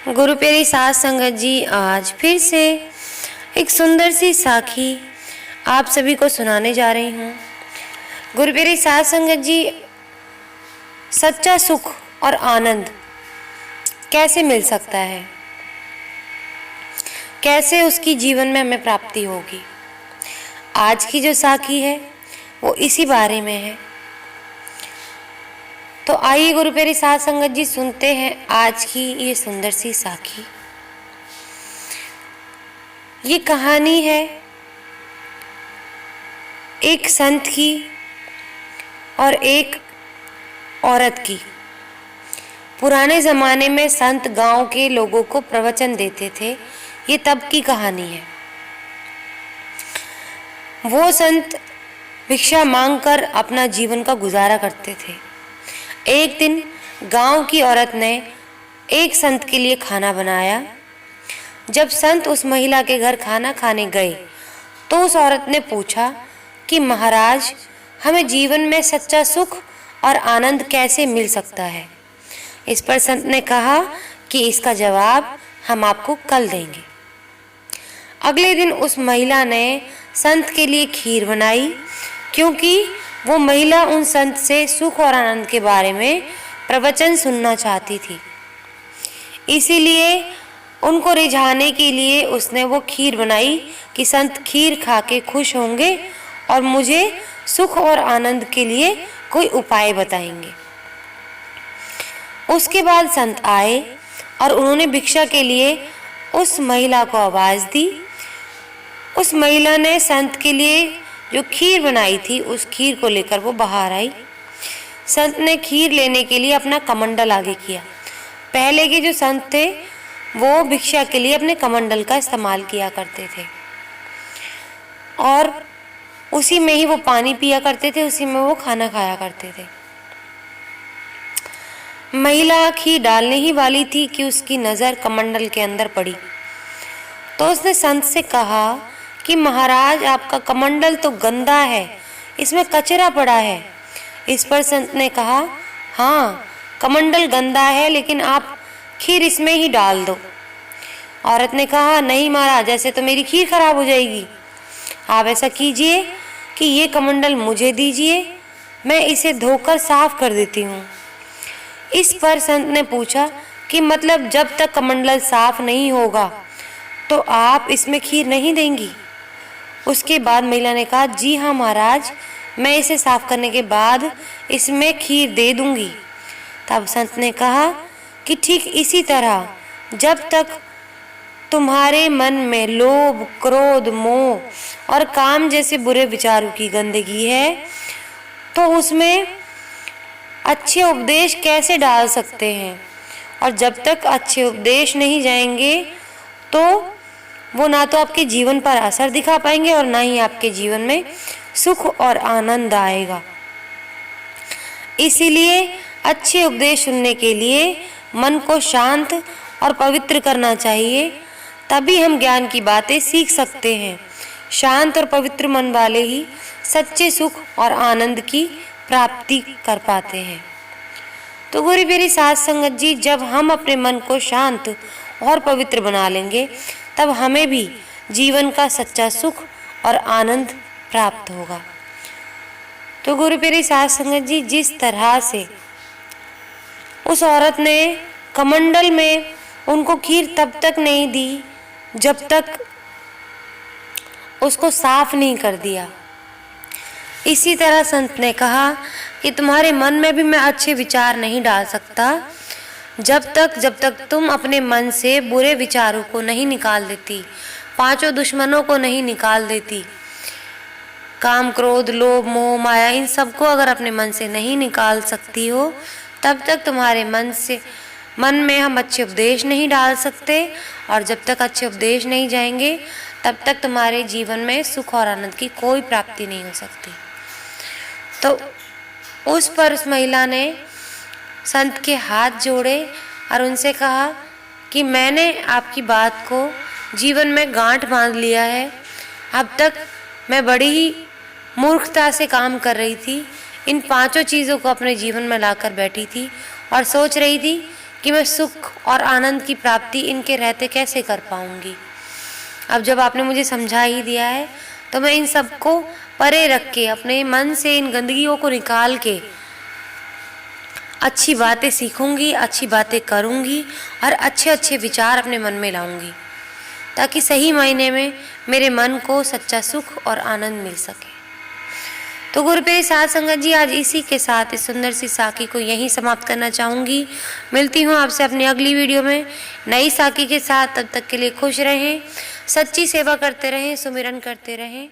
गुरु प्यारी साध संगत जी, आज फिर से एक सुंदर सी साखी आप सभी को सुनाने जा रही हूँ। गुरु प्यारी साध संगत जी, सच्चा सुख और आनंद कैसे मिल सकता है, कैसे उसकी जीवन में हमें प्राप्ति होगी। आज की जो साखी है वो इसी बारे में है। तो आइए गुरु प्यारी साध संगत जी सुनते हैं आज की ये सुंदर सी साखी। ये कहानी है एक संत की और एक औरत की। पुराने ज़माने में संत गांव के लोगों को प्रवचन देते थे। ये तब की कहानी है। वो संत भिक्षा मांगकर अपना जीवन का गुजारा करते थे। एक दिन गांव की औरत ने एक संत के लिए खाना बनाया। जब संत उस महिला के घर खाना खाने गए तो उस औरत ने पूछा कि महाराज, हमें जीवन में सच्चा सुख और आनंद कैसे मिल सकता है। इस पर संत ने कहा कि इसका जवाब हम आपको कल देंगे। अगले दिन उस महिला ने संत के लिए खीर बनाई, क्योंकि वो महिला उन संत से सुख और आनंद के बारे में प्रवचन सुनना चाहती थी। इसीलिए उनको रिझाने के लिए उसने वो खीर बनाई कि संत खीर खा के खुश होंगे और मुझे सुख और आनंद के लिए कोई उपाय बताएंगे। उसके बाद संत आए और उन्होंने भिक्षा के लिए उस महिला को आवाज़ दी। उस महिला ने संत के लिए जो खीर बनाई थी उस खीर को लेकर वो बाहर आई। संत ने खीर लेने के लिए अपना कमंडल आगे किया। पहले के जो संत थे वो भिक्षा के लिए अपने कमंडल का इस्तेमाल किया करते थे और उसी में ही वो पानी पिया करते थे, उसी में वो खाना खाया करते थे। महिला खीर डालने ही वाली थी कि उसकी नज़र कमंडल के अंदर पड़ी। तो उसने संत से कहा कि महाराज, आपका कमंडल तो गंदा है, इसमें कचरा पड़ा है। इस पर संत ने कहा, हाँ कमंडल गंदा है, लेकिन आप खीर इसमें ही डाल दो। औरत ने कहा, नहीं महाराज, ऐसे तो मेरी खीर खराब हो जाएगी। आप ऐसा कीजिए कि ये कमंडल मुझे दीजिए, मैं इसे धोकर साफ कर देती हूँ। इस पर संत ने पूछा कि मतलब जब तक कमंडल साफ नहीं होगा तो आप इसमें खीर नहीं देंगी। उसके बाद महिला ने कहा, जी हाँ महाराज, मैं इसे साफ करने के बाद इसमें खीर दे दूंगी। तब संत ने कहा कि ठीक इसी तरह जब तक तुम्हारे मन में लोभ, क्रोध, मोह और काम जैसे बुरे विचारों की गंदगी है तो उसमें अच्छे उपदेश कैसे डाल सकते हैं। और जब तक अच्छे उपदेश नहीं जाएंगे तो वो ना तो आपके जीवन पर असर दिखा पाएंगे और ना ही आपके जीवन में सुख और आनंद आएगा। इसीलिए अच्छे उपदेश सुनने के लिए मन को शांत और पवित्र करना चाहिए, तभी हम ज्ञान की बातें सीख सकते हैं। शांत और पवित्र मन वाले ही सच्चे सुख और आनंद की प्राप्ति कर पाते हैं। तो गुरु प्यारी साध संगत जी, जब हम अपने मन को शांत और पवित्र बना लेंगे तब हमें भी जीवन का सच्चा सुख और आनंद प्राप्त होगा। तो गुरु प्यारी साध संगत जी, जिस तरह से उस औरत ने कमंडल में उनको खीर तब तक नहीं दी जब तक उसको साफ नहीं कर दिया, इसी तरह संत ने कहा कि तुम्हारे मन में भी मैं अच्छे विचार नहीं डाल सकता जब तक तुम अपने मन से बुरे विचारों को नहीं निकाल देती, पांचों दुश्मनों को नहीं निकाल देती। काम, क्रोध, लोभ, मोह, माया, इन सबको अगर अपने मन से नहीं निकाल सकती हो तब तक तुम्हारे मन में हम अच्छे उपदेश नहीं डाल सकते। और जब तक अच्छे उपदेश नहीं जाएंगे तब तक तुम्हारे जीवन में सुख और आनंद की कोई प्राप्ति नहीं हो सकती। तो उस पर उस महिला ने संत के हाथ जोड़े और उनसे कहा कि मैंने आपकी बात को जीवन में गांठ बांध लिया है। अब तक मैं बड़ी ही मूर्खता से काम कर रही थी, इन पांचों चीज़ों को अपने जीवन में लाकर बैठी थी और सोच रही थी कि मैं सुख और आनंद की प्राप्ति इनके रहते कैसे कर पाऊंगी। अब जब आपने मुझे समझा ही दिया है तो मैं इन सबको परे रख के, अपने मन से इन गंदगियों को निकाल के अच्छी बातें सीखूंगी, अच्छी बातें करूंगी और अच्छे अच्छे विचार अपने मन में लाऊंगी, ताकि सही मायने में मेरे मन को सच्चा सुख और आनंद मिल सके। तो गुरु प्यारे साध संगत जी, आज इसी के साथ इस सुंदर सी साखी को यहीं समाप्त करना चाहूँगी। मिलती हूँ आपसे अपनी अगली वीडियो में नई साखी के साथ। तब तक के लिए खुश रहें, सच्ची सेवा करते रहें, सुमिरन करते रहें।